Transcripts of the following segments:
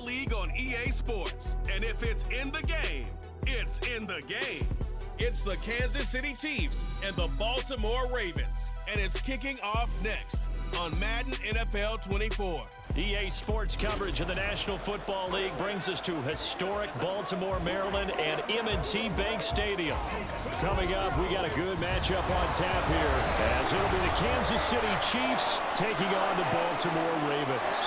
league on EA Sports. And if it's in the game, it's in the game. It's the Kansas City Chiefs and the Baltimore Ravens. And it's kicking off next on Madden NFL 24. EA Sports coverage of the National Football League brings us to historic Baltimore, Maryland, and M&T Bank Stadium. Coming up, we got a good matchup on tap here, as it'll be the Kansas City Chiefs taking on the Baltimore Ravens.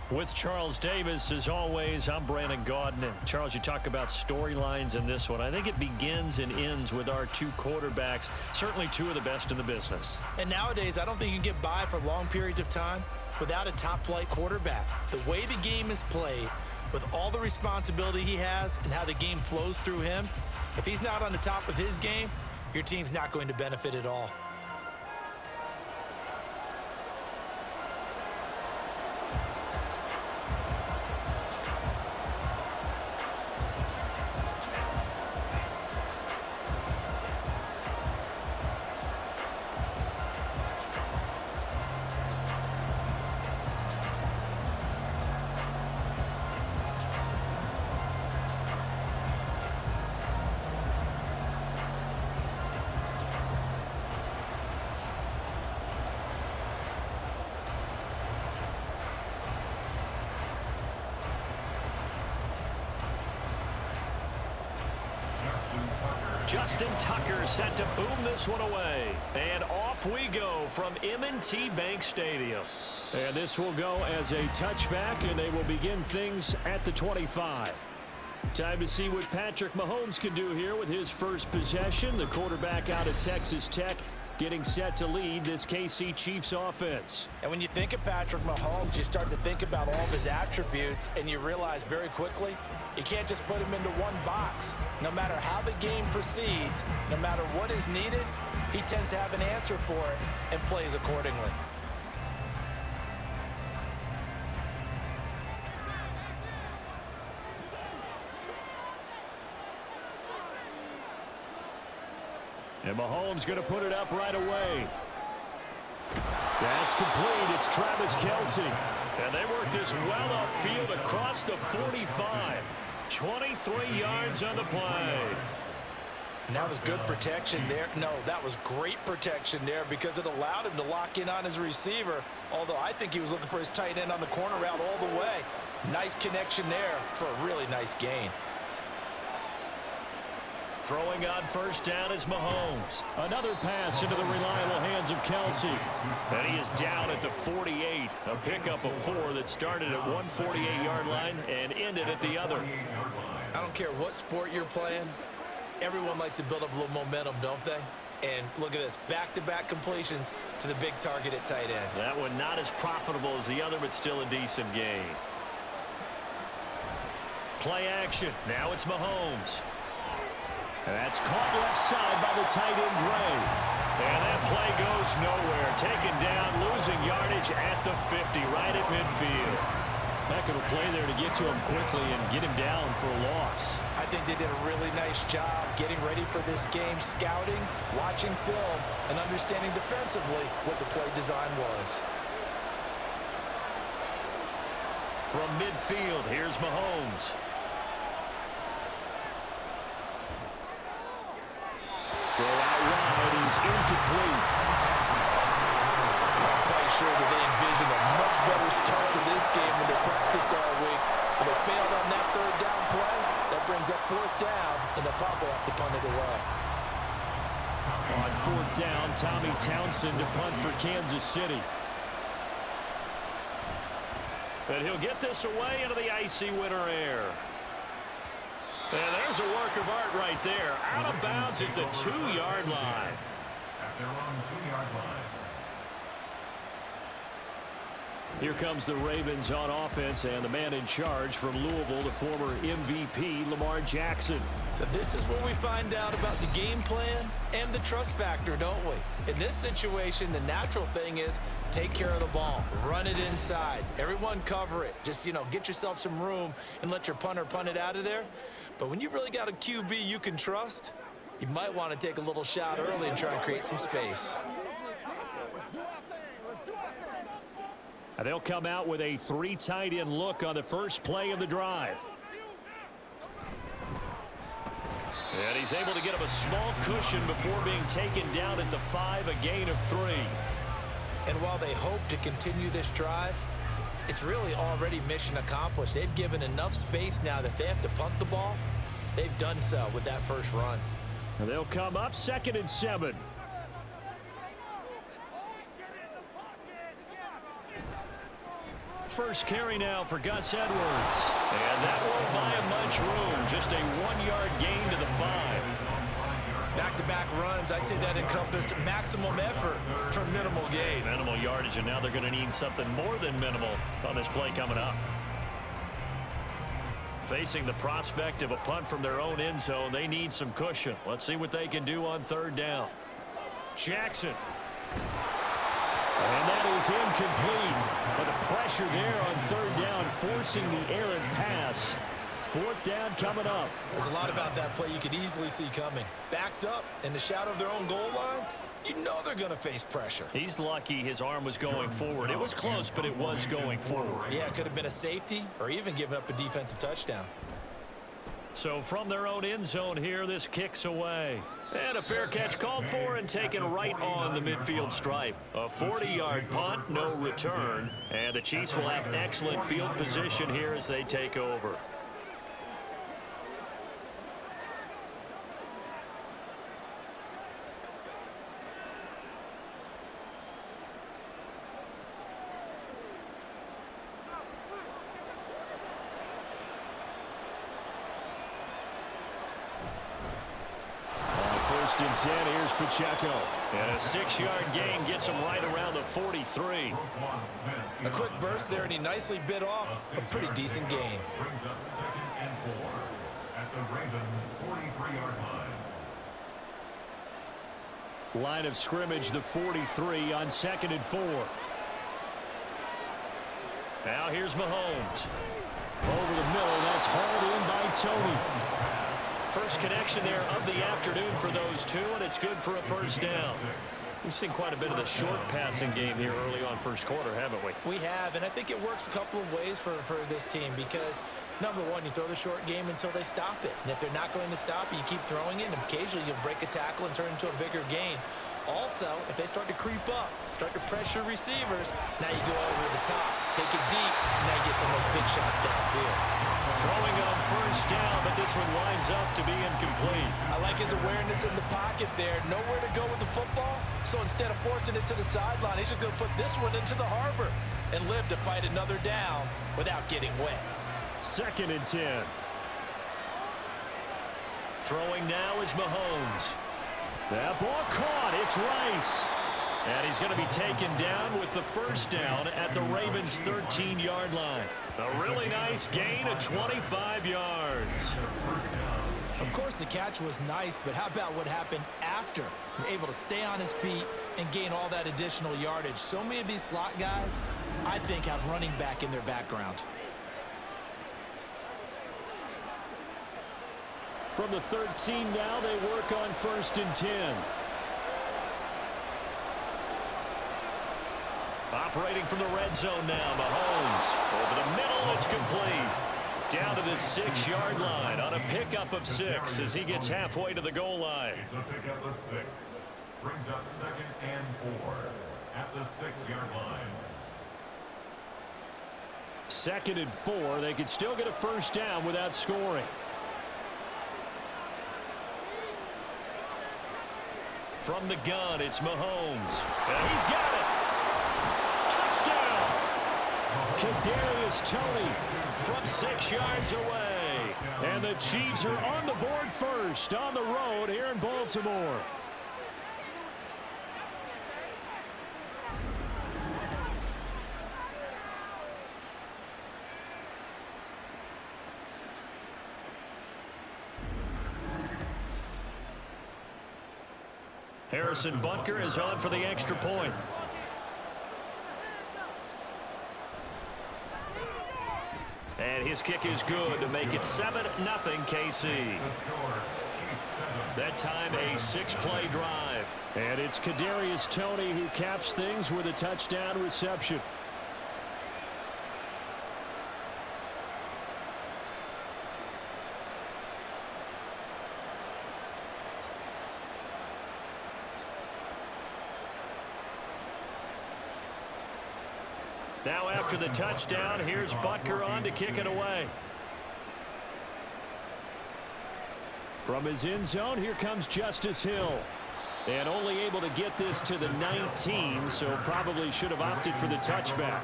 With Charles Davis, as always, I'm Brandon Gaudin. Charles, you talk about storylines in this one. I think it begins and ends with our two quarterbacks, certainly two of the best in the business. And nowadays, I don't think you can get by for long periods of time without a top-flight quarterback. The way the game is played, with all the responsibility he has and how the game flows through him, if he's not on the top of his game, your team's not going to benefit at all. Justin Tucker set to boom this one away. And off we go from M&T Bank Stadium. And this will go as a touchback, and they will begin things at the 25. Time to see what Patrick Mahomes can do here with his first possession. The quarterback out of Texas Tech getting set to lead this KC Chiefs offense. And when you think of Patrick Mahomes, you start to think about all of his attributes, and you realize very quickly, you can't just put him into one box. No matter how the game proceeds, no matter what is needed, he tends to have an answer for it and plays accordingly. And Mahomes going to put it up right away. That's complete. It's Travis Kelce. And they work this well upfield across the 45. 23 yards on the play. And that was good protection there. No, that was great protection there because it allowed him to lock in on his receiver, although I think he was looking for his tight end on the corner route all the way. Nice connection there for a really nice gain. Throwing on first down is Mahomes. Another pass into the reliable hands of Kelce. And he is down at the 48. A pickup of 4 that started at one 48-yard line and ended at the other. I don't care what sport you're playing. Everyone likes to build up a little momentum, don't they? And look at this, back-to-back completions to the big target at tight end. That one not as profitable as the other, but still a decent gain. Play action. Now it's Mahomes. That's caught left side by the tight end, Gray. And that play goes nowhere. Taken down, losing yardage at the 50, right at midfield. Heck of a play there to get to him quickly and get him down for a loss. I think they did a really nice job getting ready for this game, scouting, watching film, and understanding defensively what the play design was. From midfield, here's Mahomes. Throw out wide, he's incomplete. I'm quite sure that they envisioned a much better start to this game when they practiced all week. But they failed on that third down play. That brings up fourth down, and they'll probably have to punt it away. On fourth down, Tommy Townsend to punt for Kansas City. And he'll get this away into the icy winter air. And there's a work of art right there. Out of bounds at the 2-yard line. At their own 2-yard line. Here comes the Ravens on offense, and the man in charge from Louisville, the former MVP, Lamar Jackson. So this is where we find out about the game plan and the trust factor, don't we? In this situation, the natural thing is take care of the ball, run it inside, everyone cover it. Just, get yourself some room and let your punter punt it out of there. But when you really got a QB you can trust, you might want to take a little shot early and try and create some space. And they'll come out with a 3 tight end look on the first play of the drive. And he's able to get him a small cushion before being taken down at the 5, a gain of 3. And while they hope to continue this drive, it's really already mission accomplished. They've given enough space now that they have to punt the ball. They've done so with that first run. And they'll come up 2nd and 7. First carry now for Gus Edwards. And that won't buy him much room. Just a 1-yard gain to the 5. Back-to-back runs, I'd say that encompassed maximum effort for minimal gain. Minimal yardage, and now they're going to need something more than minimal on this play coming up. Facing the prospect of a punt from their own end zone, they need some cushion. Let's see what they can do on 3rd down. Jackson. And that is incomplete. But the pressure there on 3rd down, forcing the errant pass. 4th down coming up. There's a lot about that play you could easily see coming. Backed up in the shadow of their own goal line, you know they're going to face pressure. He's lucky his arm was going forward. It was close, but it was going forward. Yeah, it could have been a safety or even given up a defensive touchdown. So from their own end zone here, this kicks away. And a fair catch called for and taken right on the midfield stripe. A 40-yard punt, no return. And the Chiefs will have excellent field position here as they take over. First and 10, here's Pacheco. And a 6-yard gain gets him right around the 43. A quick burst there, and he nicely bit off a pretty decent gain. Brings up 2nd and 4 at the Ravens' 43-yard line. Line of scrimmage, the 43 on 2nd and 4. Now here's Mahomes. Over the middle, that's hauled in by Tony. First connection there of the afternoon for those two, and it's good for a 1st down. We've seen quite a bit of the short passing game here early on 1st quarter, haven't we? We have, and I think it works a couple of ways for this team because, number one, you throw the short game until they stop it. And if they're not going to stop it, you keep throwing it, and occasionally you'll break a tackle and turn into a bigger gain. Also, if they start to creep up, start to pressure receivers, now you go over the top, take it deep, and now you get some of those big shots downfield. Throwing on 1st down, but this one winds up to be incomplete. I like his awareness in the pocket there. Nowhere to go with the football, so instead of forcing it to the sideline, he's just going to put this one into the harbor and live to fight another down without getting wet. 2nd and 10. Throwing now is Mahomes. That ball caught. It's Rice. And he's going to be taken down with the 1st down at the Ravens' 13-yard line. A really nice gain of 25 yards. Of course, the catch was nice, but how about what happened after? Able to stay on his feet and gain all that additional yardage. So many of these slot guys, I think, have running back in their background. From the 13 now, they work on 1st and 10. Operating from the red zone now, Mahomes. Over the middle, it's complete. Down to the 6-yard line on a pickup of 6 as he gets halfway to the goal line. It's a pickup of 6. Brings up 2nd and 4 at the 6-yard line. 2nd and 4. They could still get a 1st down without scoring. From the gun, it's Mahomes. And he's got it. Touchdown! Kadarius Toney from 6 yards away. And the Chiefs are on the board first on the road here in Baltimore. Harrison Butker is on for the extra point. And his kick is good to make it 7-0 KC. That time a 6-play drive. And it's Kadarius Toney who caps things with a touchdown reception. Now after the touchdown, here's Butker on to kick it away. From his end zone, here comes Justice Hill. And only able to get this to the 19, so probably should have opted for the touchback.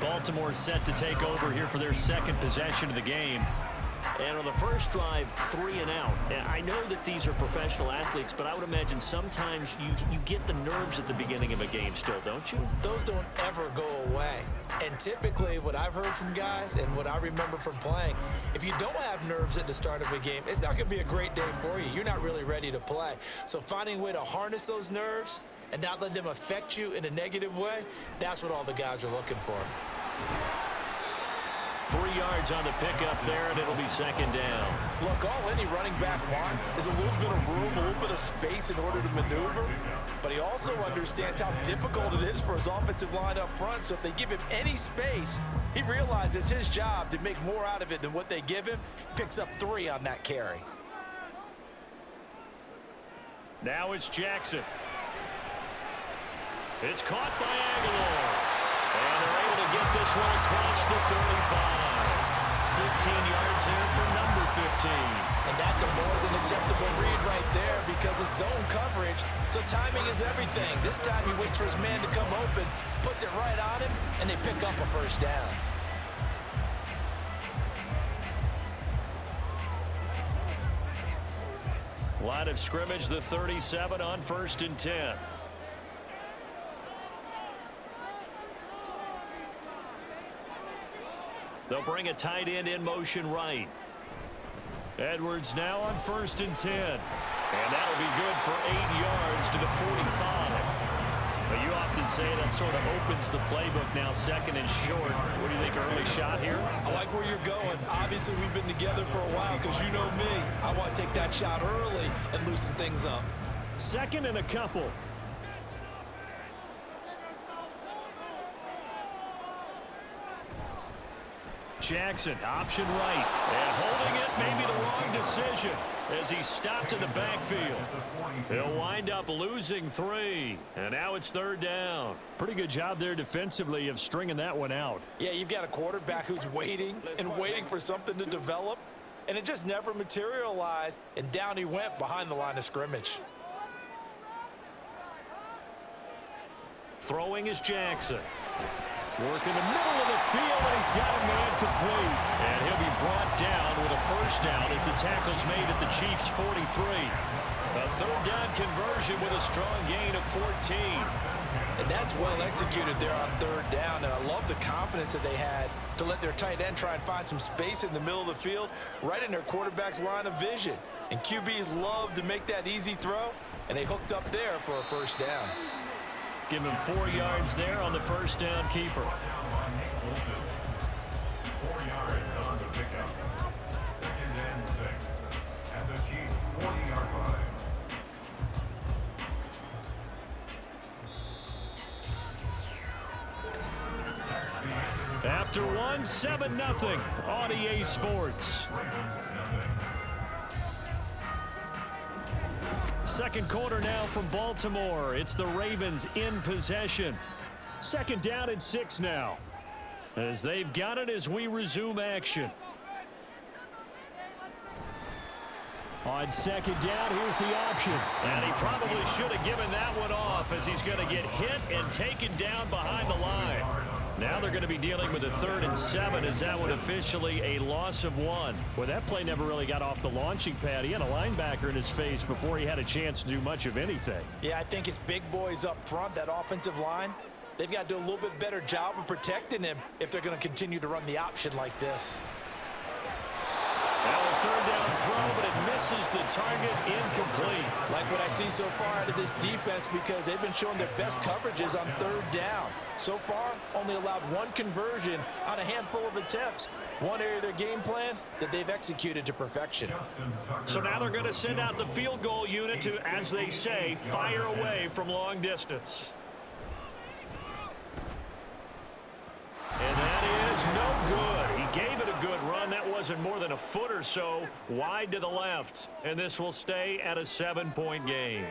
Baltimore set to take over here for their second possession of the game. And on the first drive, 3 and out. And I know that these are professional athletes, but I would imagine sometimes you get the nerves at the beginning of a game still, don't you? Those don't ever go away. And typically what I've heard from guys and what I remember from playing, if you don't have nerves at the start of a game, it's not going to be a great day for you. You're not really ready to play. So finding a way to harness those nerves and not let them affect you in a negative way, that's what all the guys are looking for. 3 yards on the pickup there, and it'll be second down. Look, all any running back wants is a little bit of room, a little bit of space in order to maneuver. But he also understands how difficult it is for his offensive line up front. So if they give him any space, he realizes his job to make more out of it than what they give him. Picks up 3 on that carry. Now it's Jackson. It's caught by Aguilar. And they're able to get this one across the 35. 15 yards here for number 15. And that's a more than acceptable read right there because it's zone coverage. So timing is everything. This time he waits for his man to come open, puts it right on him, and they pick up a first down. Line of scrimmage, the 37 on 1st and 10. They'll bring a tight end in motion right. Edwards now on 1st and 10. And that'll be good for 8 yards to the 45. But you often say that sort of opens the playbook now, 2nd and short. What do you think, early shot here? I like where you're going. Obviously, we've been together for a while because you know me. I want to take that shot early and loosen things up. 2nd and a couple. Jackson, option right, and holding it may be the wrong decision as he stopped in the backfield. He'll wind up losing 3, and now it's 3rd down. Pretty good job there defensively of stringing that one out. Yeah, you've got a quarterback who's waiting and waiting for something to develop, and it just never materialized, and down he went behind the line of scrimmage. Throwing is Jackson. Working the middle of the field, and he's got a man complete. And he'll be brought down with a first down as the tackle's made at the Chiefs' 43. A 3rd down conversion with a strong gain of 14. And that's well executed there on 3rd down, and I love the confidence that they had to let their tight end try and find some space in the middle of the field, right in their quarterback's line of vision. And QBs love to make that easy throw, and they hooked up there for a first down. Give him 4 yards there on the first down keeper. 4 yards on the pickup. 2nd and 6 at the Chiefs' 40-yard line. After one, 7-0 on EA Sports. Second quarter now from Baltimore. It's the Ravens in possession. 2nd down and 6 now, as they've got it as we resume action. On 2nd down, here's the option. And he probably should have given that one off as he's going to get hit and taken down behind the line. Now they're going to be dealing with a 3rd and 7 as that one officially a loss of 1. Well, that play never really got off the launching pad. He had a linebacker in his face before he had a chance to do much of anything. Yeah, I think it's big boys up front, that offensive line. They've got to do a little bit better job of protecting him if they're going to continue to run the option like this. Now a 3rd down throw, but it misses the target, incomplete. Like what I see so far out of this defense because they've been showing their best coverages on 3rd down. So far, only allowed 1 conversion on a handful of attempts. One area of their game plan that they've executed to perfection. So now they're going to send out the field goal unit to, as they say, fire away from long distance. And that is no good. He gave it a good run. That wasn't more than a foot or so wide to the left. And this will stay at a 7-point game.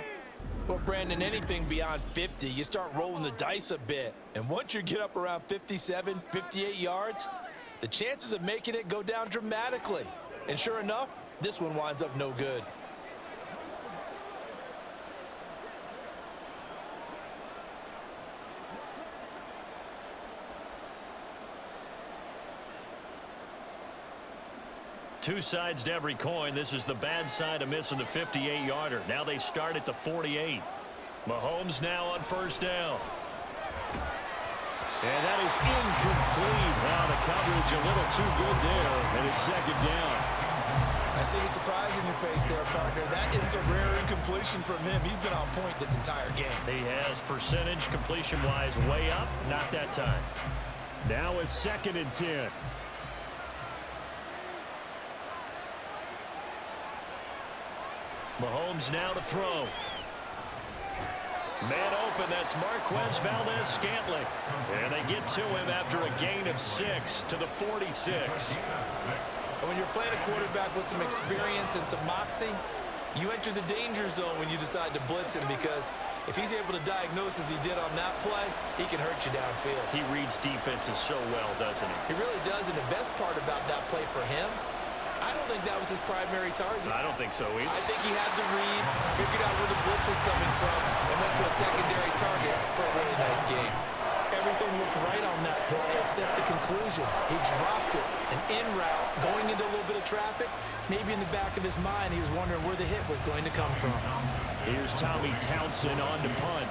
Well, Brandon, anything beyond 50, you start rolling the dice a bit. And once you get up around 57, 58 yards, the chances of making it go down dramatically. And sure enough, this one winds up no good. Two sides to every coin. This is the bad side of missing the 58-yarder. Now they start at the 48. Mahomes now on first down. And that is incomplete. Wow, the coverage a little too good there, and it's second down. I see the surprise in your face there, partner. That is a rare incompletion from him. He's been on point this entire game. He has percentage completion-wise way up. Not that time. Now a 2nd and 10. Mahomes now to throw. Man open, that's Marquez Valdez-Scantling. And they get to him after a gain of 6 to the 46. And when you're playing a quarterback with some experience and some moxie, you enter the danger zone when you decide to blitz him, because if he's able to diagnose as he did on that play, he can hurt you downfield. He reads defenses so well, doesn't he? He really does, and the best part about that play for him, I don't think that was his primary target. I don't think so either. I think he had the read, figured out where the blitz was coming from, and went to a secondary target for a really nice game. Everything looked right on that play except the conclusion. He dropped it, an in route, going into a little bit of traffic. Maybe in the back of his mind, he was wondering where the hit was going to come from. Here's Tommy Townsend on to punt.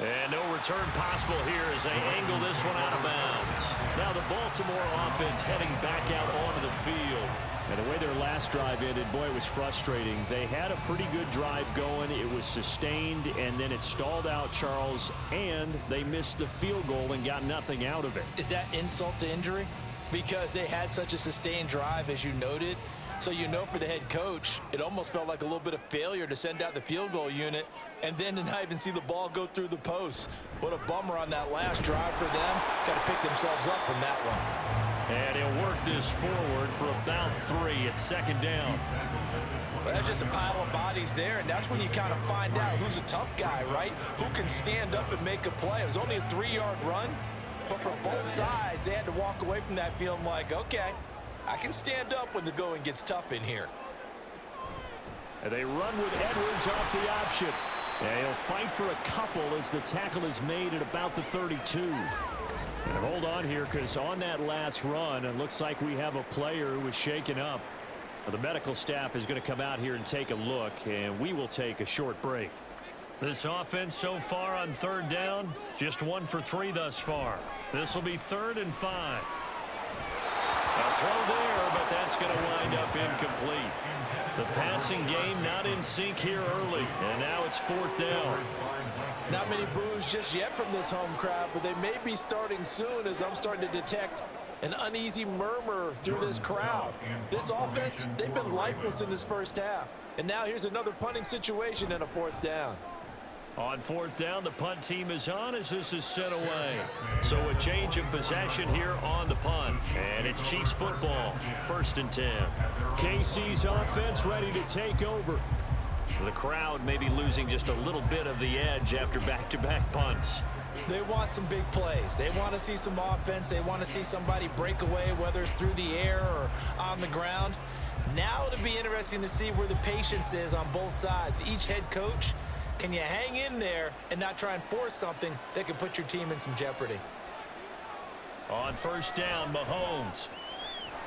And no return possible here as they angle this one out of bounds. Now the Baltimore offense heading back out onto the field. And the way their last drive ended, boy, it was frustrating. They had a pretty good drive going. It was sustained, and then it stalled out, Charles, and they missed the field goal and got nothing out of it. Is that insult to injury? Because they had such a sustained drive, as you noted. So you know, for the head coach, it almost felt like a little bit of failure to send out the field goal unit and then to not even see the ball go through the post. What a bummer on that last drive for them. Got to pick themselves up from that one. And he'll work this forward for about 3 at 2nd down. Well, that's just a pile of bodies there, and that's when you kind of find out who's a tough guy, right? Who can stand up and make a play. It was only a 3-yard run, but for both sides, they had to walk away from that feeling like, okay, I can stand up when the going gets tough in here. And they run with Edwards off the option. And he'll fight for a couple as the tackle is made at about the 32. And hold on here, because on that last run, it looks like we have a player who was shaken up. The medical staff is going to come out here and take a look, and we will take a short break. This offense so far on 3rd down, just 1 for 3 thus far. This will be 3rd and 5. A throw there, but that's going to wind up incomplete. The passing game not in sync here early, and now it's 4th down. Not many boos just yet from this home crowd, but they may be starting soon, as I'm starting to detect an uneasy murmur through this crowd. This offense, they've been lifeless in this first half. And now here's another punting situation and a 4th down. On 4th down, the punt team is on as this is sent away. So a change of possession here on the punt. And it's Chiefs football, 1st and 10. KC's offense ready to take over. The crowd may be losing just a little bit of the edge after back-to-back punts. They want some big plays. They want to see some offense. They want to see somebody break away, whether it's through the air or on the ground. Now it'll be interesting to see where the patience is on both sides. Each head coach, can you hang in there and not try and force something that could put your team in some jeopardy? On 1st down, Mahomes.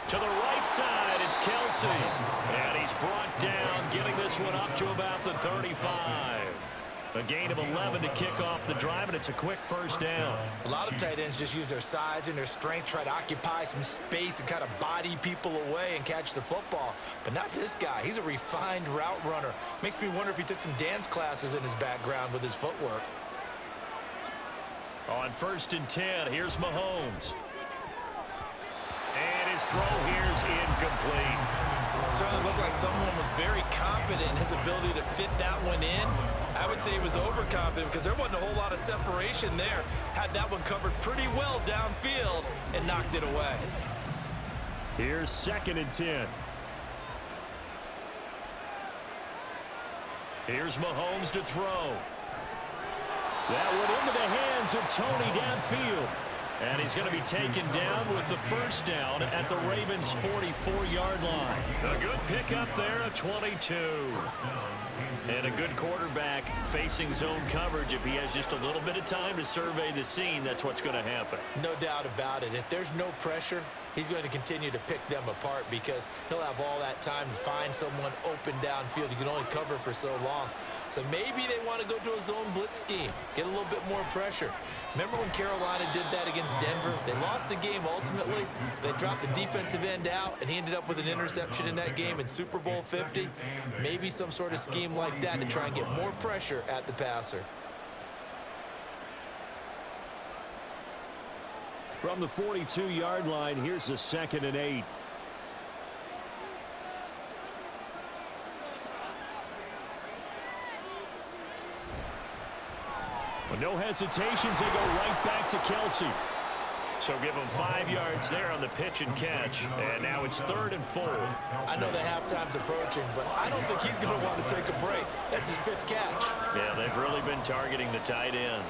To the right side, it's Kelsey. And he's brought down, getting this one up to about the 35. A gain of 11 to kick off the drive, and it's a quick 1st down. A lot of tight ends just use their size and their strength, try to occupy some space and kind of body people away and catch the football. But not this guy. He's a refined route runner. Makes me wonder if he took some dance classes in his background with his footwork. On 1st and 10, here's Mahomes. And his throw here's incomplete. Certainly looked like someone was very confident in his ability to fit that one in. I would say he was overconfident because there wasn't a whole lot of separation there. Had that one covered pretty well downfield and knocked it away. Here's 2nd and 10. Here's Mahomes to throw. That went into the hands of Tony downfield. And he's going to be taken down with the first down at the Ravens' 44-yard line. A good pickup there, a 22. And a good quarterback facing zone coverage. If he has just a little bit of time to survey the scene, that's what's going to happen. No doubt about it. If there's no pressure, he's going to continue to pick them apart because he'll have all that time to find someone open downfield. You can only cover for so long. So maybe they want to go to a zone blitz scheme, get a little bit more pressure. Remember when Carolina did that against Denver? They lost the game ultimately. They dropped the defensive end out, and he ended up with an interception in that game in Super Bowl 50. Maybe some sort of scheme like that to try and get more pressure at the passer. From the 42-yard line, here's a 2nd and 8. Well, no hesitations, they go right back to Kelsey. So give him 5 yards there on the pitch and catch. And now it's 3rd and 4. I know the halftime's approaching, but I don't think he's going to want to take a break. That's his 5th catch. Yeah, they've really been targeting the tight end.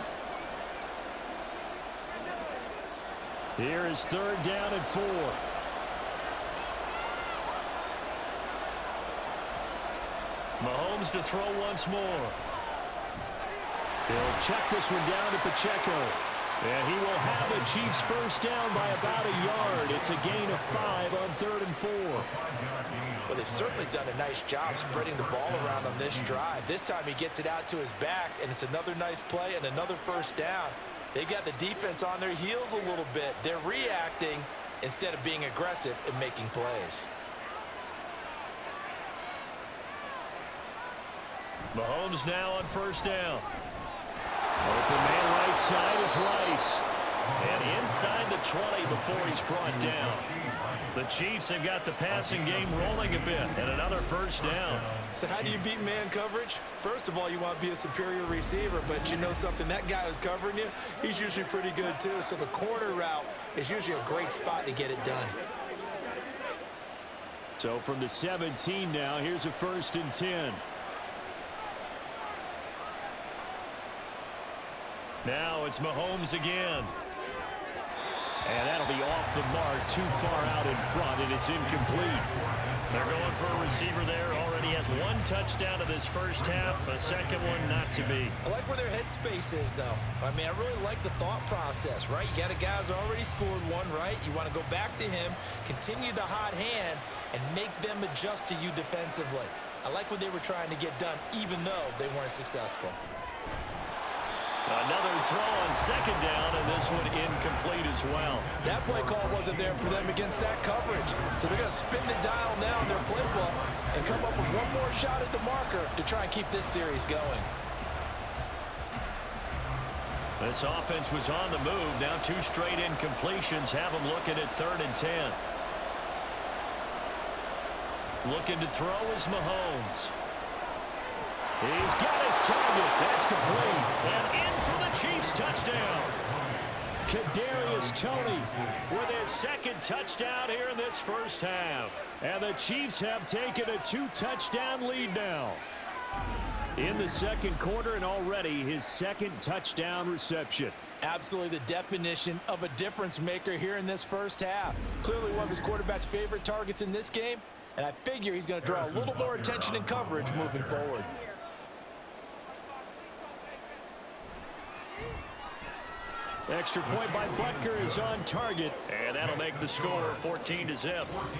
Here is 3rd down and 4. Mahomes to throw once more. He'll check this one down to Pacheco. And he will have the Chiefs first down by about a yard. It's a gain of 5 on 3rd and 4. Well, they've certainly done a nice job spreading the ball around on this drive. This time he gets it out to his back, and it's another nice play and another first down. They've got the defense on their heels a little bit. They're reacting instead of being aggressive and making plays. Mahomes now on first down. Open man right side is Rice. And inside the 20 before he's brought down. The Chiefs have got the passing game rolling a bit, and another first down. So how do you beat man coverage? First of all, you want to be a superior receiver, but you know something, that guy who's covering you, he's usually pretty good too. So the corner route is usually a great spot to get it done. So from the 17 now, here's a 1st and 10. Now it's Mahomes again. And that'll be off the mark, too far out in front, and it's incomplete. They're going for a receiver there. Already has 1 touchdown in this first half, a second one not to be. I like where their headspace is, though. I mean, I really like the thought process, right? You got a guy who's already scored 1, right? You want to go back to him, continue the hot hand, and make them adjust to you defensively. I like what they were trying to get done, even though they weren't successful. Another throw on 2nd down, and this one incomplete as well. That play call wasn't there for them against that coverage. So they're going to spin the dial now in their playbook and come up with one more shot at the marker to try and keep this series going. This offense was on the move. Now 2 straight incompletions have them looking at 3rd and 10. Looking to throw is Mahomes. He's got his target. That's complete. And in for the Chiefs touchdown. Kadarius Toney with his 2nd touchdown here in this first half. And the Chiefs have taken a 2-touchdown lead now. In the 2nd quarter, and already his 2nd touchdown reception. Absolutely the definition of a difference maker here in this first half. Clearly one of his quarterback's favorite targets in this game. And I figure he's going to draw a little more attention and coverage moving forward. Extra point by Butker is on target, and that'll make the score 14-0.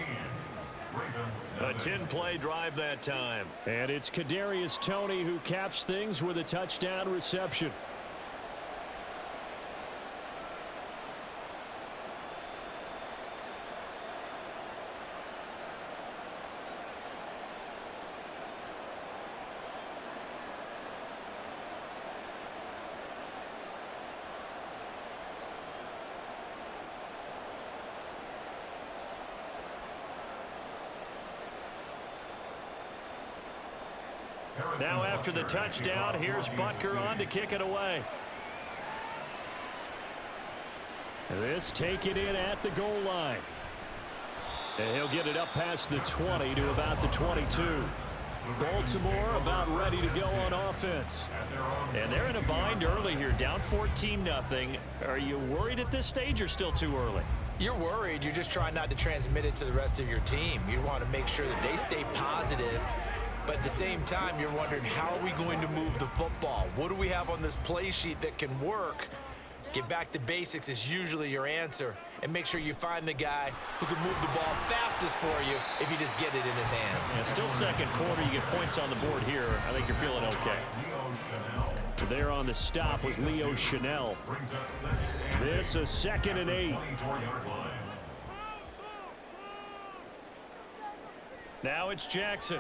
A 10-play drive that time. And it's Kadarius Toney who caps things with a touchdown reception. Now after the touchdown, here's Butker on to kick it away. This taken in at the goal line. And he'll get it up past the 20 to about the 22. Baltimore about ready to go on offense. And they're in a bind early here, down 14-0. Are you worried at this stage or still too early? You're worried. You're just trying not to transmit it to the rest of your team. You want to make sure that they stay positive. But at the same time, you're wondering, how are we going to move the football? What do we have on this play sheet that can work? Get back to basics is usually your answer. And make sure you find the guy who can move the ball fastest for you if you just get it in his hands. Yeah, still second quarter. You get points on the board here. I think you're feeling okay. There on the stop was Leo Chanel. This a 2nd and 8. Now it's Jackson.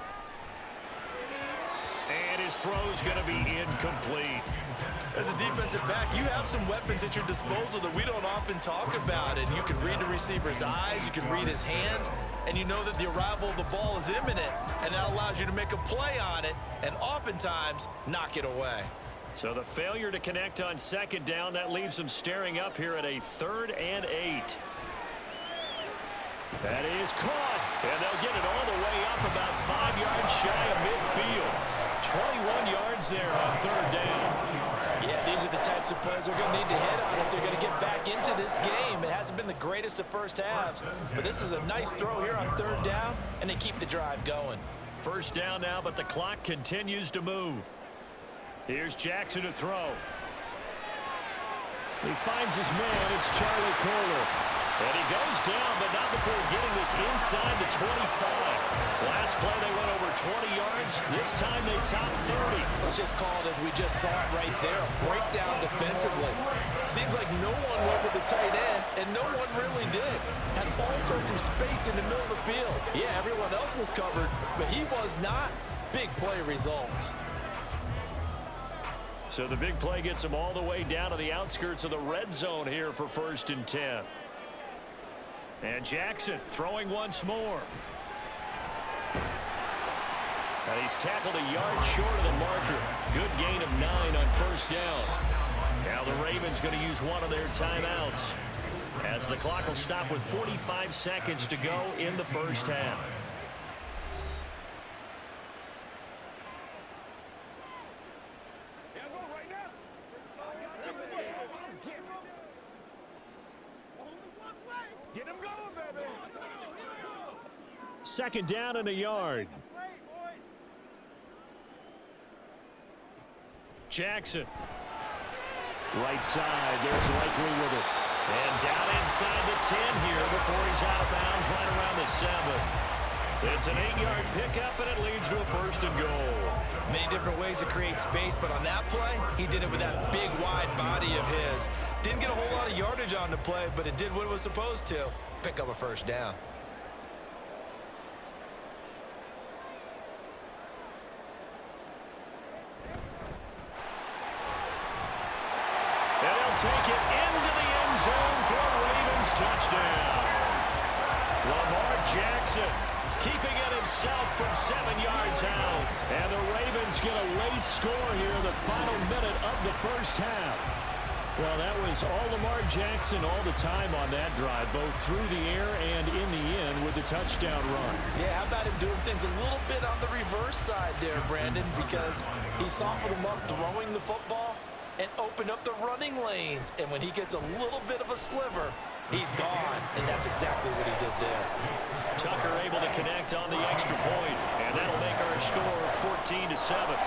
And his throw's going to be incomplete. As a defensive back, you have some weapons at your disposal that we don't often talk about. And you can read the receiver's eyes, you can read his hands, and you know that the arrival of the ball is imminent, and that allows you to make a play on it and oftentimes knock it away. So the failure to connect on 2nd down, that leaves them staring up here at a 3rd and 8. That is caught, and they'll get it all the way up about 5 yards shy of midfield. 21 yards there on 3rd down. Yeah, these are the types of plays they're going to need to hit on if they're going to get back into this game. It hasn't been the greatest of first halves, but this is a nice throw here on 3rd down, and they keep the drive going. 1st down now, but the clock continues to move. Here's Jackson to throw. He finds his man. It's Charlie Kohler. And he goes down, but not before getting this inside the 25. Last play, they went over 20 yards. This time, they topped 30. It's just called, as we just saw it right there, a breakdown defensively. Seems like no one went with the tight end, and no one really did. Had all sorts of space in the middle of the field. Yeah, everyone else was covered, but he was not. Big play results. So the big play gets them all the way down to the outskirts of the red zone here for 1st and 10. And Jackson throwing once more. And he's tackled a yard short of the marker. Good gain of 9 on 1st down. Now the Ravens going to use one of their timeouts, as the clock will stop with 45 seconds to go in the 1st half. Get him going, baby. 2nd down and a yard. Jackson. Right side. There's Likely with it. And down inside the 10 here before he's out of bounds right around the 7. It's an 8-yard pickup, and it leads to a 1st and goal. Many different ways to create space, but on that play, he did it with that big, wide body of his. Didn't get a whole lot of yardage on the play, but it did what it was supposed to. Pick up a 1st down. And he'll take it into the end zone for a Ravens touchdown. Lamar Jackson keeping it himself from 7 yards out. And the Ravens get a late score here in the final minute of the 1st half. Well, that was all Lamar Jackson all the time on that drive, both through the air and in the end with the touchdown run. Yeah, how about him doing things a little bit on the reverse side there, Brandon, because he softened him up throwing the football and opened up the running lanes. And when he gets a little bit of a sliver, he's gone. And that's exactly what he did there. Tucker able to connect on the extra point, and that'll make our score 14-7.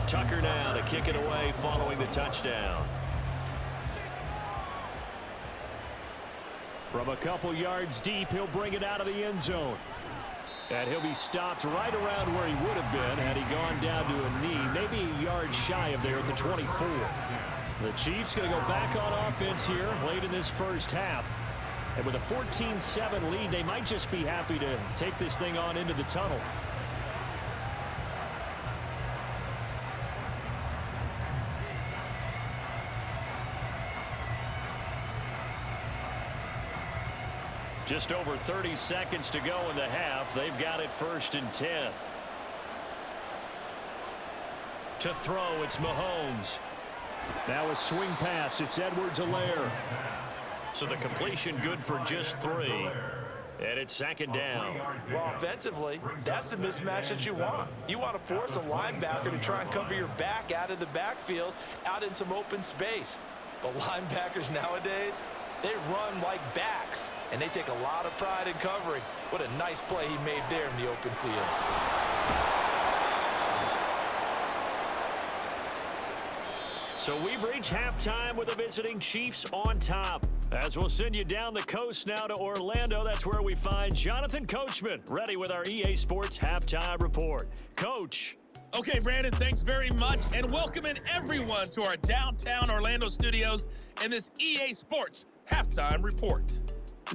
Tucker now to kick it away following the touchdown. From a couple yards deep, he'll bring it out of the end zone. And he'll be stopped right around where he would have been had he gone down to a knee, maybe a yard shy of there at the 24. The Chiefs going to go back on offense here late in this 1st half. And with a 14-7 lead, they might just be happy to take this thing on into the tunnel. Just over 30 seconds to go in the half. They've got it 1st and 10. To throw, it's Mahomes. Now a swing pass. It's Edwards-Helaire. So the completion good for just 3. And it's 2nd down. Well, offensively, that's the mismatch that you want. You want to force a linebacker to try and cover your back out of the backfield, out in some open space. But linebackers nowadays, they run like backs, and they take a lot of pride in covering. What a nice play he made there in the open field. So we've reached halftime with the visiting Chiefs on top. As we'll send you down the coast now to Orlando, that's where we find Jonathan Coachman, ready with our EA Sports Halftime Report. Coach. Okay, Brandon, thanks very much, and welcoming everyone to our downtown Orlando studios and this EA Sports Halftime Report.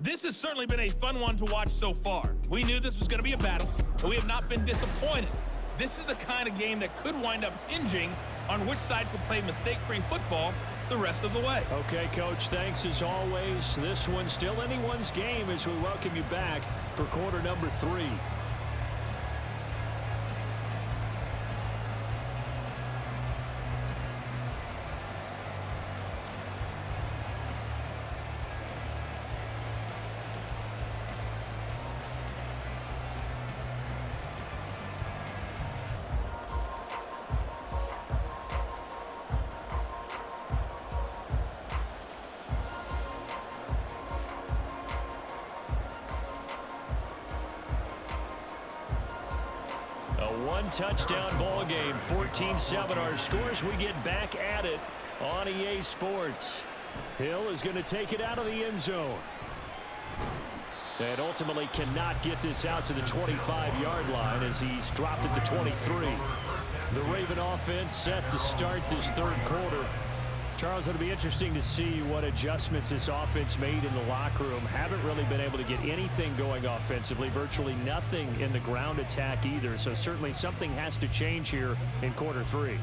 This has certainly been a fun one to watch so far. We knew this was going to be a battle, but we have not been disappointed. This is the kind of game that could wind up hinging on which side could play mistake-free football the rest of the way. Okay, Coach, thanks as always. This one's still anyone's game as we welcome you back for quarter number 3. One-touchdown ball game, 14-7 our scores. We get back at it on EA Sports. Hill is going to take it out of the end zone. And ultimately cannot get this out to the 25-yard line as he's dropped it to 23. The Raven offense set to start this 3rd quarter. Charles, it'll be interesting to see what adjustments this offense made in the locker room. Haven't really been able to get anything going offensively, virtually nothing in the ground attack either. So certainly something has to change here in quarter 3.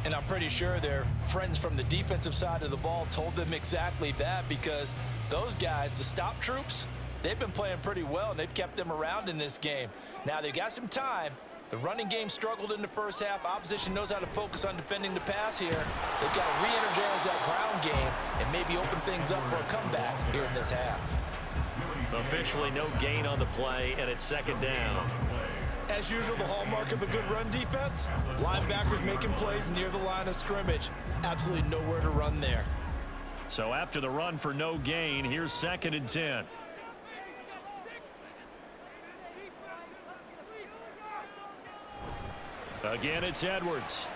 And I'm pretty sure their friends from the defensive side of the ball told them exactly that, because those guys, the stop troops, they've been playing pretty well, and they've kept them around in this game. Now, they've got some time. The running game struggled in the first half. Opposition knows how to focus on defending the pass here. They've got to re-energize that ground game and maybe open things up for a comeback here in this half. Officially no gain on the play, and it's 2nd down. As usual, the hallmark of a good run defense, linebackers making plays near the line of scrimmage. Absolutely nowhere to run there. So after the run for no gain, here's 2nd and 10. Again, it's Edwards.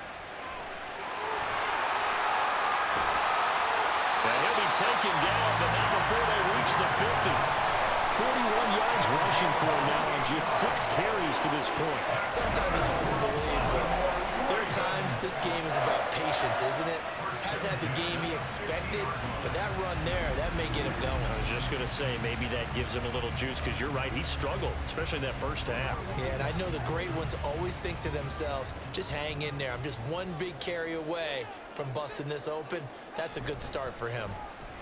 And he'll be taken down, but not before they reach the 50. 41 yards rushing for him now on just 6 carries to this point. Sometimes it's hard to believe, but there are times this game is about patience, isn't it? Has had the game he expected, but that run there, that may get him going. I was just going to say, maybe that gives him a little juice, because you're right, he struggled, especially in that first half. Yeah, and I know the great ones always think to themselves, just hang in there. I'm just one big carry away from busting this open. That's a good start for him.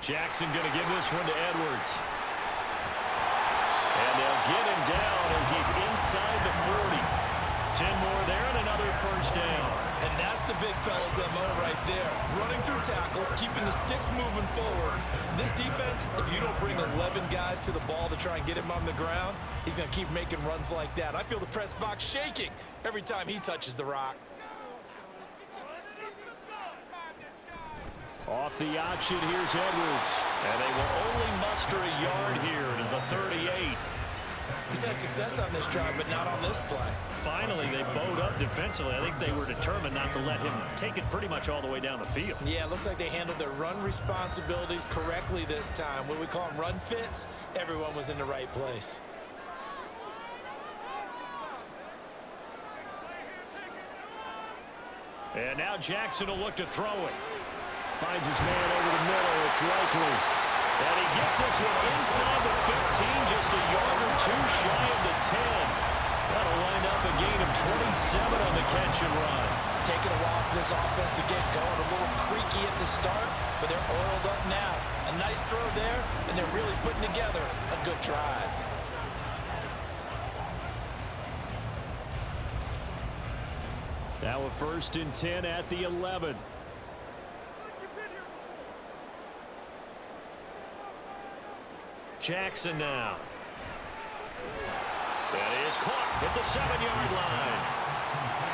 Jackson going to give this one to Edwards. And they'll get him down as he's inside the 40. 10 more there and another first down. And that's the big fella's MO right there. Running through tackles, keeping the sticks moving forward. This defense, if you don't bring 11 guys to the ball to try and get him on the ground, he's going to keep making runs like that. I feel the press box shaking every time he touches the rock. Off the option, here's Edwards. And they will only muster a yard here to the 38. He's had success on this drive, but not on this play. Finally, they bowed up defensively. I think they were determined not to let him take it pretty much all the way down the field. Yeah, it looks like they handled their run responsibilities correctly this time. What we call them run fits, everyone was in the right place. And now Jackson will look to throw it. Finds his man over the middle. It's likely. And he gets this one inside the 15, just a yard or two shy of the 10. That'll wind up a gain of 27 on the catch and run. It's taken a while for this offense to get going. A little creaky at the start, but they're oiled up now. A nice throw there, and they're really putting together a good drive. Now a 1st and 10 at the 11. Jackson now. That is caught at the 7-yard line.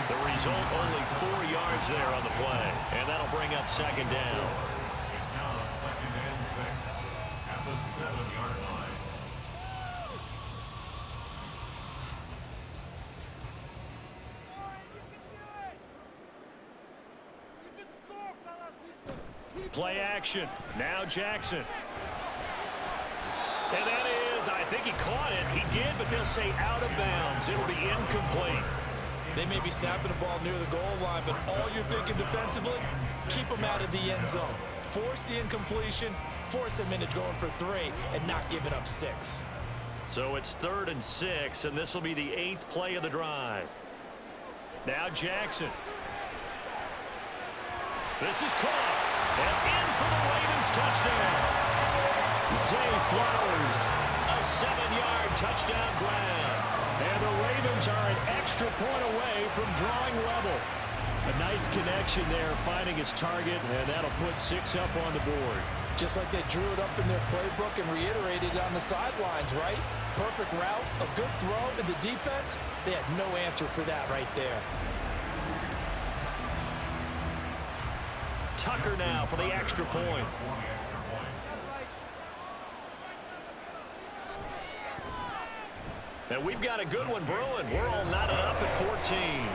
The result, only 4 yards there on the play. And that'll bring up 2nd down. It's now 2nd and 6 at the 7-yard line. Play action. Now Jackson. And that is, I think he caught it. He did, but they'll say out of bounds. It'll be incomplete. They may be snapping the ball near the goal line, but all you're thinking defensively, keep them out of the end zone. Force the incompletion, force them into going for 3, and not giving up 6. So it's 3rd and 6, and this will be the 8th play of the drive. Now Jackson. This is caught. And in for the Ravens touchdown. Zay Flowers, a 7-yard touchdown grab. And the Ravens are an extra point away from drawing level. A nice connection there, finding his target, and that'll put 6 up on the board. Just like they drew it up in their playbook and reiterated on the sidelines, right? Perfect route, a good throw, and the defense, they had no answer for that right there. Tucker now for the extra point. And we've got a good one brewing. We're all knotted up at 14.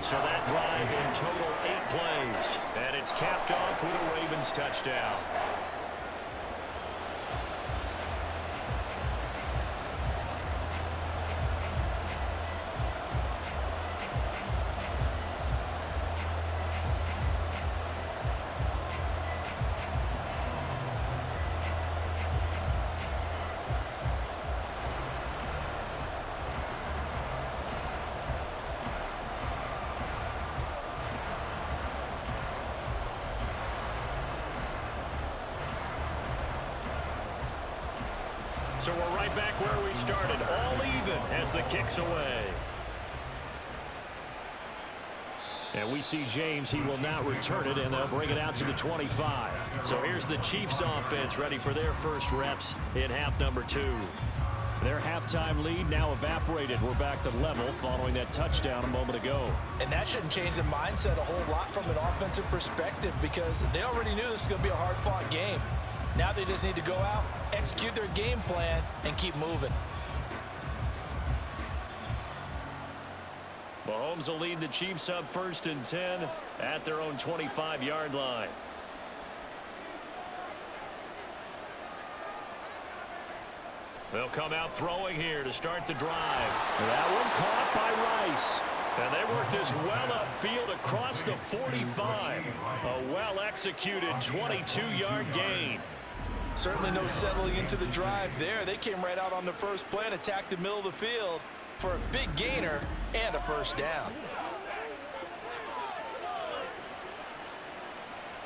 So that drive in total 8 plays. And it's capped off with a Ravens touchdown. So we're right back where we started, all even as the kick's away. And we see James, he will not return it, and they'll bring it out to the 25. So here's the Chiefs offense ready for their first reps in half number 2. Their halftime lead now evaporated. We're back to level following that touchdown a moment ago. And that shouldn't change the mindset a whole lot from an offensive perspective because they already knew this was going to be a hard-fought game. Now they just need to go out, execute their game plan, and keep moving. Mahomes will lead the Chiefs up 1st and 10 at their own 25-yard line. They'll come out throwing here to start the drive. That one caught by Rice. And they work this well upfield across the 45. A well-executed 22-yard gain. Certainly no settling into the drive there. They came right out on the first play and attacked the middle of the field for a big gainer and a first down.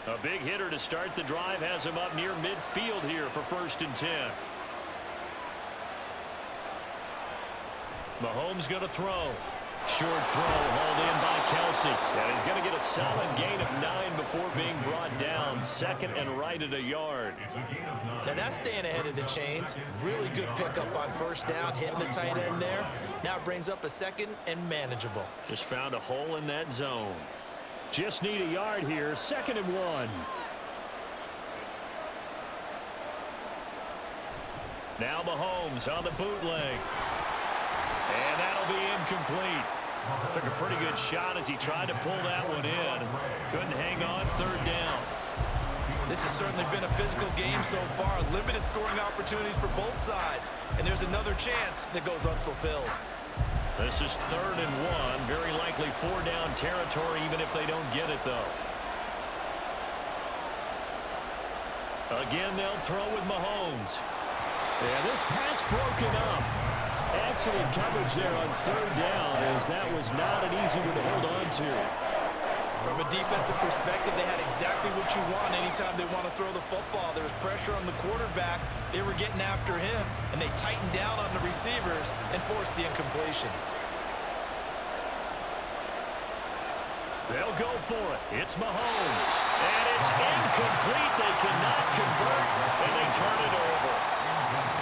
A big hitter to start the drive has him up near midfield here for 1st and 10. Mahomes going to throw. Short throw hauled in by Kelsey. And he's going to get a solid gain of 9 before being brought down. 2nd and right at a yard. Now that's staying ahead of the chains. Really good pickup on first down, hitting the tight end there. Now it brings up a 2nd and manageable. Just found a hole in that zone. Just need a yard here. 2nd and 1. Now Mahomes on the bootleg. And that'll be incomplete. Took a pretty good shot as he tried to pull that one in. Couldn't hang on 3rd down. This has certainly been a physical game so far. Limited scoring opportunities for both sides. And there's another chance that goes unfulfilled. This is 3rd and 1. Very likely 4-down territory even if they don't get it, though. Again, they'll throw with Mahomes. And this pass broken up. Excellent coverage there on third down, as that was not an easy one to hold on to. From a defensive perspective, they had exactly what you want anytime they want to throw the football. There was pressure on the quarterback. They were getting after him, and they tightened down on the receivers and forced the incompletion. They'll go for it. It's Mahomes. And it's incomplete. They cannot convert, and they turn it over.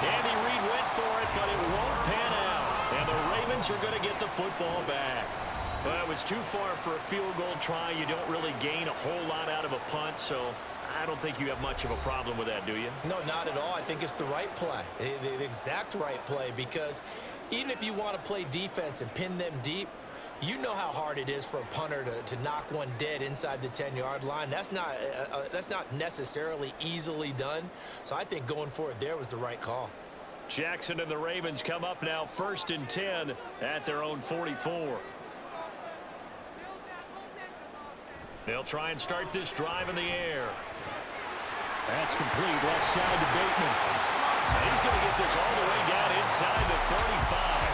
Andy Reid went for it, but it won't pan out. And the Ravens are going to get the football back. Well, it was too far for a field goal try. You don't really gain a whole lot out of a punt, so I don't think you have much of a problem with that, do you? No, not at all. I think it's the right play, the exact right play, because even if you want to play defense and pin them deep, you know how hard it is for a punter to knock one dead inside the 10-yard line. That's not necessarily easily done. So I think going for it there was the right call. Jackson and the Ravens come up now 1st and 10 at their own 44. They'll try and start this drive in the air. That's complete. Left side to Bateman. And he's going to get this all the way down inside the 35.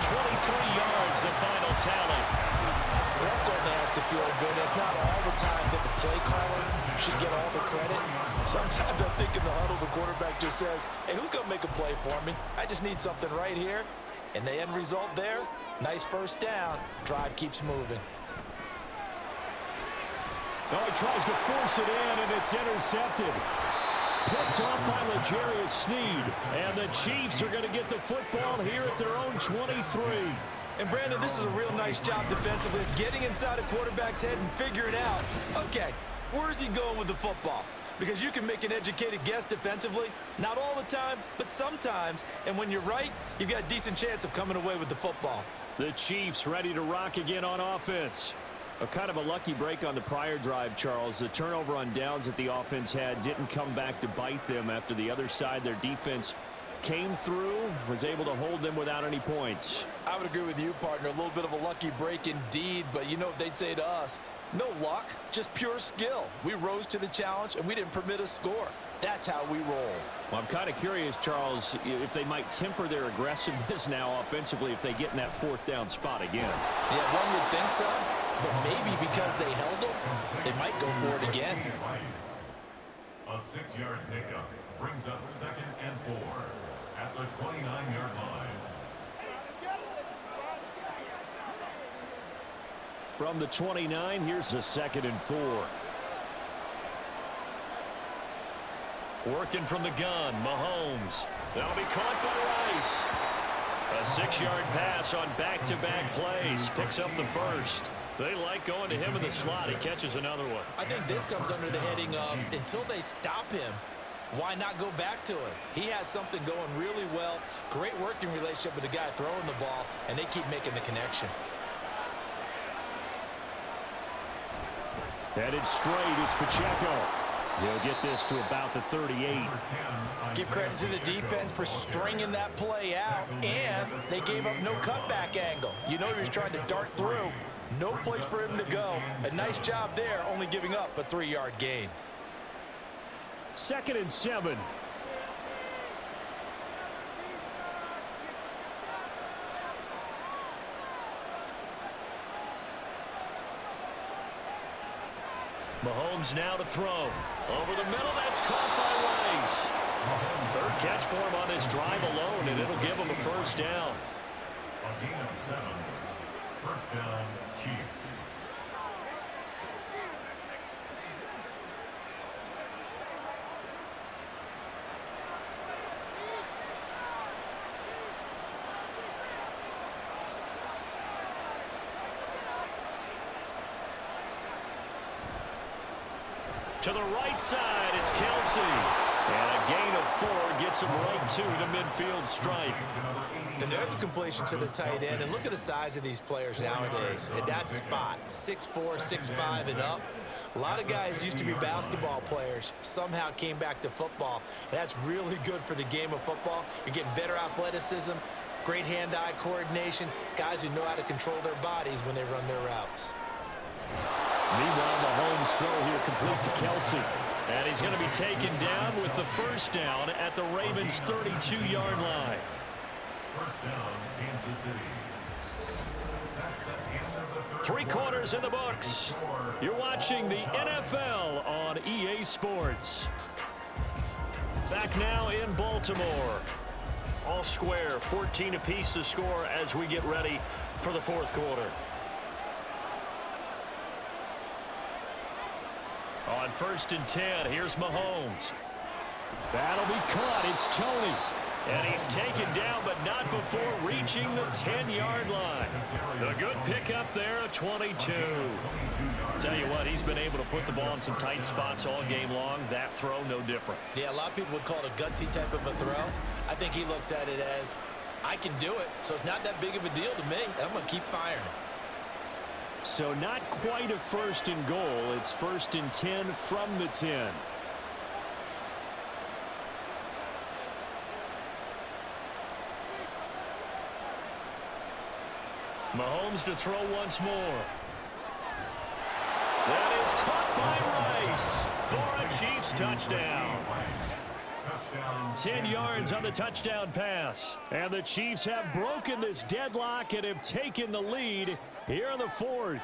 23 yards, the final tally. Well, that certainly has to feel good. It's not all the time that the play caller should get all the credit. Sometimes I think in the huddle, the quarterback just says, hey, who's going to make a play for me? I just need something right here. And the end result there, nice first down. Drive keeps moving. Oh, he tries to force it in, and it's intercepted. Picked off by L'Jarius Sneed. And the Chiefs are going to get the football here at their own 23. And, Brandon, this is a real nice job defensively of getting inside a quarterback's head and figuring out, okay, where's he going with the football? Because you can make an educated guess defensively. Not all the time, but sometimes. And when you're right, you've got a decent chance of coming away with the football. The Chiefs ready to rock again on offense. A kind of a lucky break on the prior drive, Charles. The turnover on downs that the offense had didn't come back to bite them after the other side. Their defense came through, was able to hold them without any points. I would agree with you, partner. A little bit of a lucky break indeed, but you know what they'd say to us? No luck, just pure skill. We rose to the challenge, and we didn't permit a score. That's how we roll. Well, I'm kind of curious, Charles, if they might temper their aggressiveness now offensively if they get in that 4th down spot again. Yeah, one would think so. But maybe because they held them, they might go for it again. A 6-yard pickup brings up 2nd and 4 at the 29-yard line. From the 29, here's a 2nd and 4. Working from the gun, Mahomes. That'll be caught by Rice. A 6-yard pass on back-to-back plays. Picks up the first. They like going to him in the slot. He catches another one. I think this comes under the heading of, until they stop him, why not go back to him? He has something going really well. Great working relationship with the guy throwing the ball, and they keep making the connection. Headed straight, it's Pacheco. He'll get this to about the 38. Give credit to the defense for stringing that play out, and they gave up no cutback angle. You know he was trying to dart through. No place for him to go. A nice job there, only giving up a 3-yard gain. 2nd and 7. Mahomes now to throw. Over the middle, that's caught by Rice. 3rd catch for him on this drive alone, and it'll give him a 1st down. A gain of 7. 1st down, Chiefs. To the right side, it's Kelsey. And a gain of 4 gets him right to the midfield stripe. And there's a completion to the tight end. And look at the size of these players nowadays. At that spot, 6'4", 6'5", and up. A lot of guys used to be basketball players, somehow came back to football. And that's really good for the game of football. You're getting better athleticism, great hand-eye coordination, guys who know how to control their bodies when they run their routes. Meanwhile, Mahomes' throw here complete to Kelsey. And he's going to be taken down with the 1st down at the Ravens' 32-yard line. First down, Kansas City. That's the end of the third 3 quarters in the books. You're watching the NFL on EA Sports. Back now in Baltimore. All square, 14 apiece to score as we get ready for the fourth quarter. On 1st and 10, here's Mahomes. That'll be caught. It's Tony. And he's taken down, but not before reaching the 10-yard line. A good pickup there, a 22. Tell you what, he's been able to put the ball in some tight spots all game long. That throw, no different. Yeah, a lot of people would call it a gutsy type of a throw. I think he looks at it as, I can do it, so it's not that big of a deal to me. I'm going to keep firing. So not quite a 1st and goal. It's 1st and 10 from the 10. Mahomes to throw once more. That is caught by Rice for a Chiefs touchdown. 10 yards on the touchdown pass. And the Chiefs have broken this deadlock and have taken the lead here in the 4th.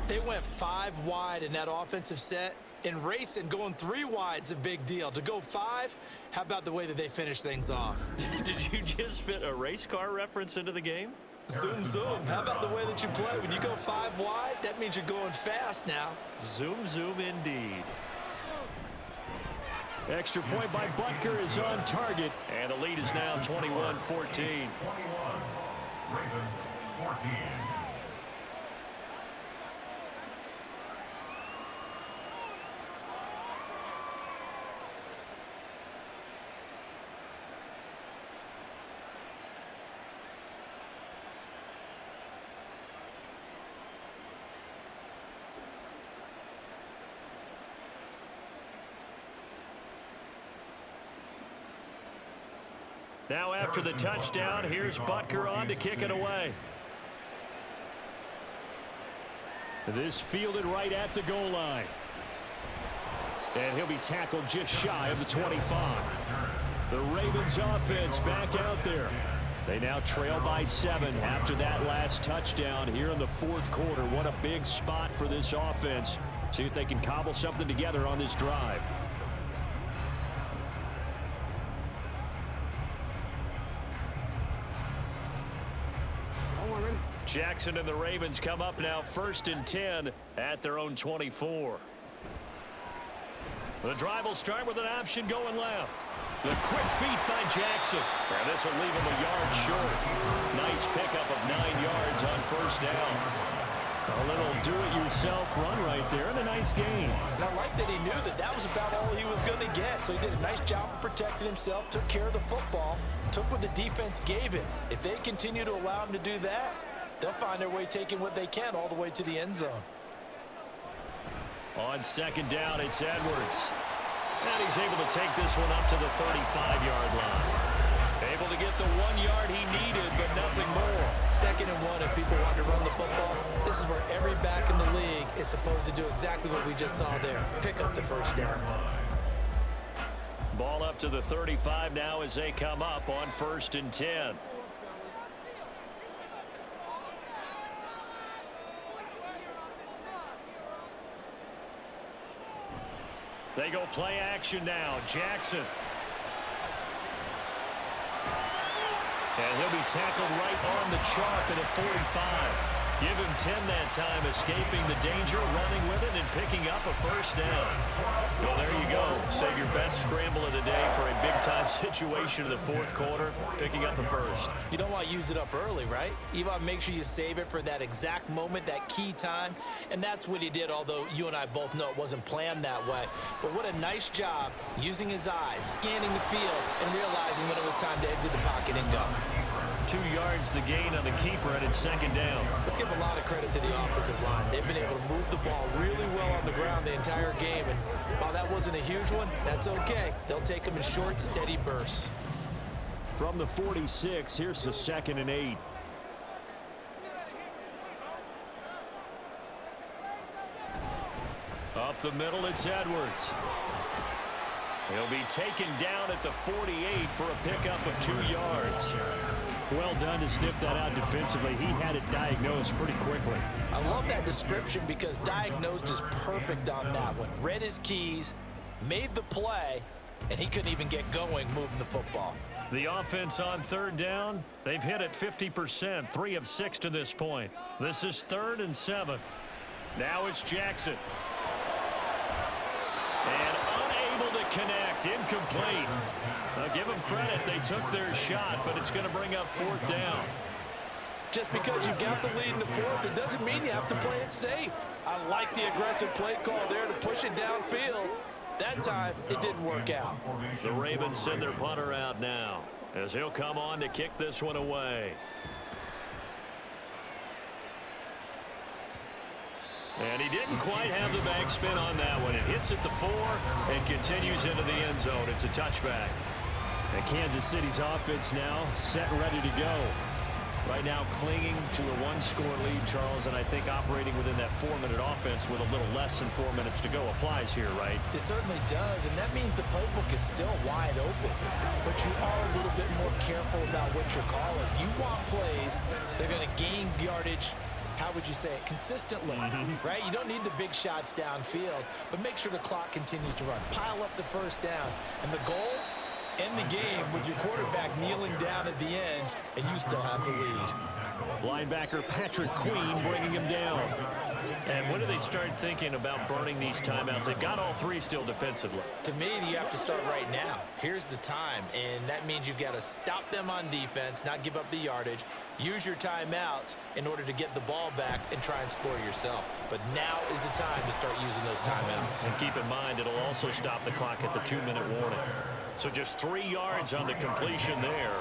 They went 5 wide in that offensive set. And racing, going 3 wide's a big deal. To go 5, how about the way that they finish things off? Did you just fit a race car reference into the game? Zoom, zoom. How about the way that you play? When you go 5 wide, that means you're going fast now. Zoom, zoom indeed. Extra point by Butker is on target. And the lead is now 21-14. 21. Ravens 14. Now after the touchdown, here's Butker on to kick it away. This fielded right at the goal line. And he'll be tackled just shy of the 25. The Ravens offense back out there. They now trail by 7 after that last touchdown here in the 4th quarter. What a big spot for this offense. See if they can cobble something together on this drive. Jackson and the Ravens come up now 1st and 10 at their own 24. The drive will start with an option going left. The quick feet by Jackson. And this will leave him a yard short. Nice pickup of 9 yards on 1st down. A little do-it-yourself run right there and a nice gain. And I like that he knew that that was about all he was going to get. So he did a nice job of protecting himself, took care of the football, took what the defense gave him. If they continue to allow him to do that, they'll find their way taking what they can all the way to the end zone. On 2nd down, it's Edwards. And he's able to take this one up to the 35-yard line. Able to get the 1 yard he needed, but nothing more. 2nd and 1, if people want to run the football, this is where every back in the league is supposed to do exactly what we just saw there. Pick up the 1st down. Ball up to the 35 now as they come up on 1st and 10. They go play action now. Jackson. And he'll be tackled right on the chalk at a 45. Give him 10 that time, escaping the danger, running with it, and picking up a 1st down. Well, there you go. Save your best scramble of the day for a big-time situation in the 4th quarter, picking up the 1st. You don't want to use it up early, right? You want to make sure you save it for that exact moment, that key time, and that's what he did, although you and I both know it wasn't planned that way. But what a nice job using his eyes, scanning the field, and realizing when it was time to exit the pocket and go. 2 yards the gain on the keeper, and it's 2nd down. Let's give a lot of credit to the offensive line. They've been able to move the ball really well on the ground the entire game, and while that wasn't a huge one, that's okay. They'll take them in short, steady bursts. From the 46, here's the 2nd and 8. Up the middle, it's Edwards. He'll be taken down at the 48 for a pickup of 2 yards. Well done to sniff that out defensively. He had it diagnosed pretty quickly. I love that description because diagnosed is perfect on that one. Read his keys, made the play, and he couldn't even get going moving the football. The offense on 3rd down, they've hit it 50%, 3 of 6 to this point. This is 3rd and 7. Now it's Jackson. And unable to connect, incomplete. I'll give them credit, they took their shot, but it's going to bring up 4th down. Just because you got the lead in the 4th, it doesn't mean you have to play it safe. I like the aggressive play call there to push it downfield. That time, it didn't work out. The Ravens send their punter out now as he'll come on to kick this one away. And he didn't quite have the backspin on that one. It hits at the 4 and continues into the end zone. It's a touchback. And Kansas City's offense now set and ready to go. Right now clinging to a 1-score lead, Charles, and I think operating within that 4-minute offense with a little less than 4 minutes to go applies here, right? It certainly does, and that means the playbook is still wide open. But you are a little bit more careful about what you're calling. You want plays that are going to gain yardage, how would you say it, consistently, right? You don't need the big shots downfield, but make sure the clock continues to run. Pile up the first downs, and the goal, end the game with your quarterback kneeling down at the end, and you still have the lead. Linebacker Patrick Queen bringing him down. And when do they start thinking about burning these timeouts? They've got all 3 still defensively. To me, you have to start right now. Here's the time, and that means you've got to stop them on defense, not give up the yardage, use your timeouts in order to get the ball back and try and score yourself. But now is the time to start using those timeouts. And keep in mind, it'll also stop the clock at the 2-minute warning. So just 3 yards on the completion there.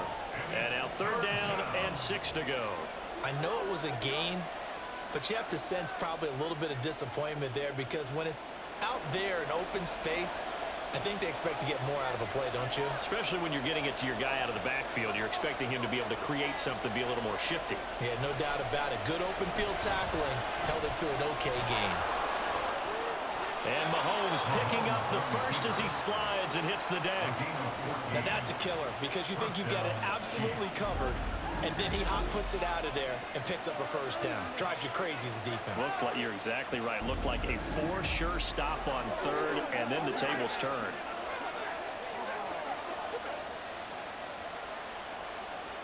And now 3rd down and 6 to go. I know it was a gain, but you have to sense probably a little bit of disappointment there because when it's out there in open space, I think they expect to get more out of a play, don't you? Especially when you're getting it to your guy out of the backfield. You're expecting him to be able to create something, be a little more shifty. Yeah, no doubt about it. Good open field tackling held it to an okay gain. And Mahomes picking up the first as he slides and hits the deck. Now that's a killer because you think you've got it absolutely covered, and then he hot puts it out of there and picks up a first down. Drives you crazy as a defense. Looked like, you're exactly right. Looked like a for-sure stop on 3rd, and then the tables turned.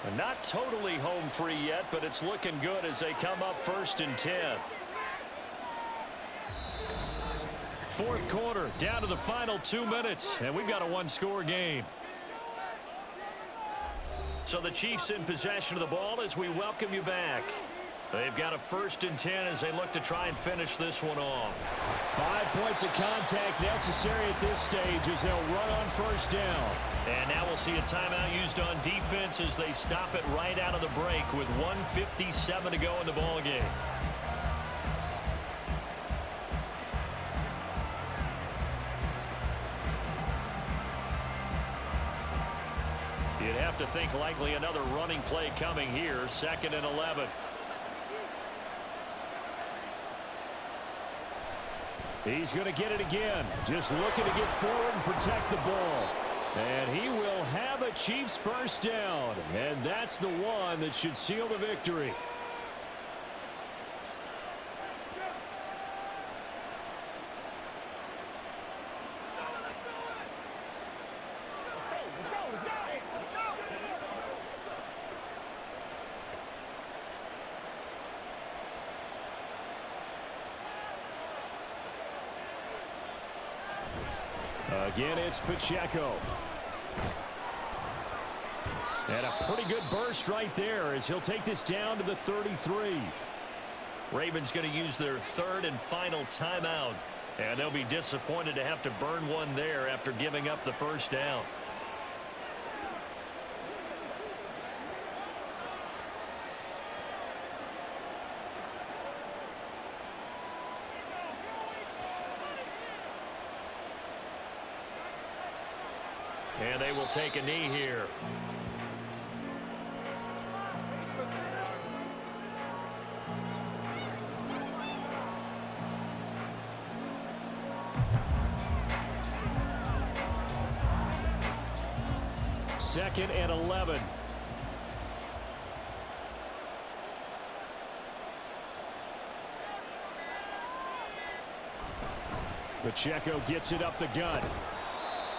And not totally home free yet, but it's looking good as they come up 1st and 10. 4th quarter, down to the final 2 minutes, and we've got a 1-score game. So the Chiefs in possession of the ball as we welcome you back. They've got a 1st and 10 as they look to try and finish this one off. 5 points of contact necessary at this stage as they'll run on 1st down. And now we'll see a timeout used on defense as they stop it right out of the break with 1:57 to go in the ball game. You'd have to think likely another running play coming here, 2nd and 11. He's going to get it again. Just looking to get forward and protect the ball. And he will have a Chiefs 1st down. And that's the one that should seal the victory. Again, it's Pacheco. And a pretty good burst right there as he'll take this down to the 33. Ravens going to use their 3rd and final timeout. And they'll be disappointed to have to burn one there after giving up the 1st down. And they will take a knee here. 2nd and 11. Pacheco gets it up the gut.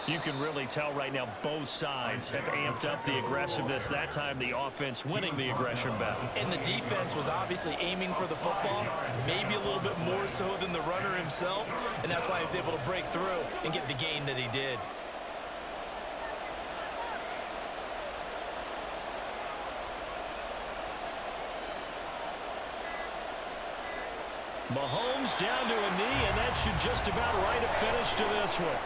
You can really tell right now both sides have amped up the aggressiveness. That time the offense winning the aggression battle. And the defense was obviously aiming for the football, maybe a little bit more so than the runner himself, and that's why he was able to break through and get the gain that he did. Mahomes down to a knee, and that should just about write a finish to this one.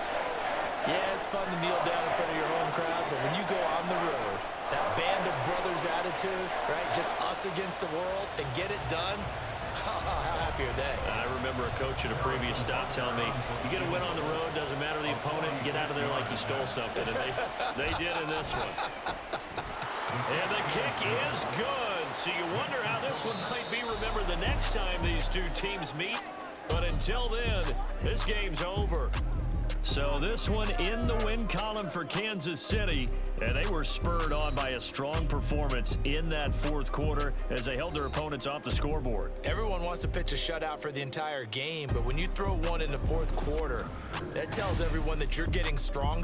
Yeah, it's fun to kneel down in front of your home crowd, but when you go on the road, that band of brothers attitude, right, just us against the world, and get it done, how happy are they? I remember a coach at a previous stop telling me, you get a win on the road, doesn't matter the opponent, get out of there like you stole something, and they did in this one. And the kick is good, so you wonder how this one might be remembered the next time these two teams meet, but until then, this game's over. So this one in the win column for Kansas City, and they were spurred on by a strong performance in that fourth quarter as they held their opponents off the scoreboard. Everyone wants to pitch a shutout for the entire game, but when you throw one in the fourth quarter, that tells everyone that you're getting stronger.